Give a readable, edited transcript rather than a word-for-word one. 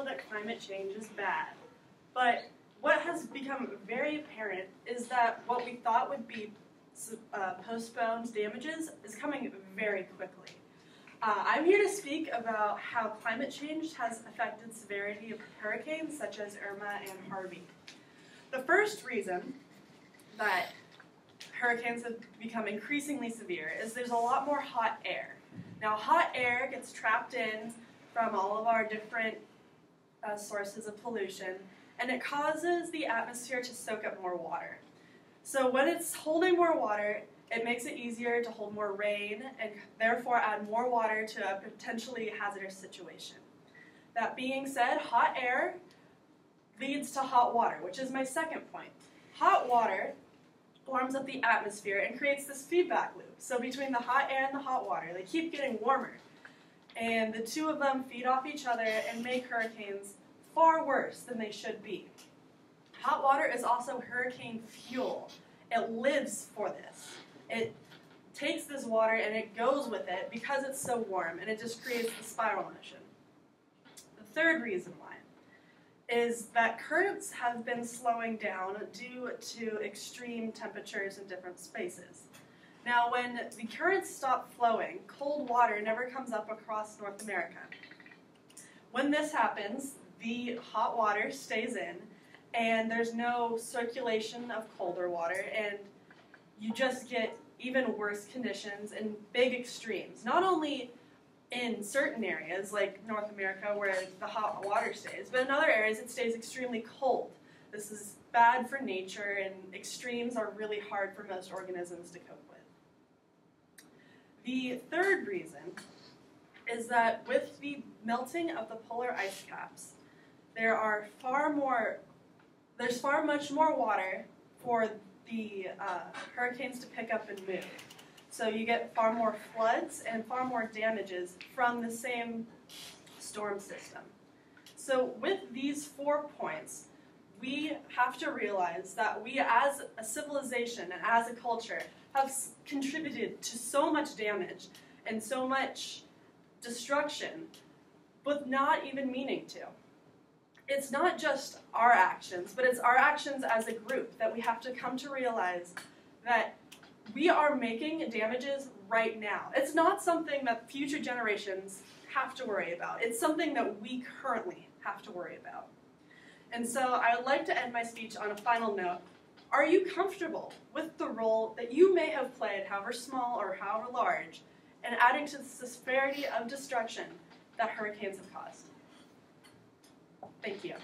that climate change is bad, but what has become very apparent is that what we thought would be postponed damages is coming very quickly. I'm here to speak about how climate change has affected severity of hurricanes such as Irma and Harvey. The first reason that hurricanes have become increasingly severe is there's a lot more hot air. Now, hot air gets trapped in from all of our different sources of pollution, and it causes the atmosphere to soak up more water. So when it's holding more water, it makes it easier to hold more rain and therefore add more water to a potentially hazardous situation. That being said, hot air leads to hot water, which is my second point. Hot water warms up the atmosphere and creates this feedback loop. So between the hot air and the hot water, they keep getting warmer. And the two of them feed off each other and make hurricanes far worse than they should be. Hot water is also hurricane fuel. It lives for this. It takes this water and it goes with it because it's so warm, and it just creates the spiral motion. The third reason why is that currents have been slowing down due to extreme temperatures in different spaces. Now, when the currents stop flowing, cold water never comes up across North America. When this happens, the hot water stays in, and there's no circulation of colder water, and you just get even worse conditions and big extremes. Not only in certain areas, like North America, where the hot water stays, but in other areas it stays extremely cold. This is bad for nature, and extremes are really hard for most organisms to cope with. The third reason is that with the melting of the polar ice caps, there's far much more water for the hurricanes to pick up and move. So you get far more floods and far more damages from the same storm system. So with these 4 points, we have to realize that we as a civilization and as a culture have contributed to so much damage and so much destruction with not even meaning to. It's not just our actions, but it's our actions as a group that we have to come to realize that we are making damages right now. It's not something that future generations have to worry about. It's something that we currently have to worry about. And so I would like to end my speech on a final note. Are you comfortable with the role that you may have played, however small or however large, in adding to the severity of destruction that hurricanes have caused? Thank you.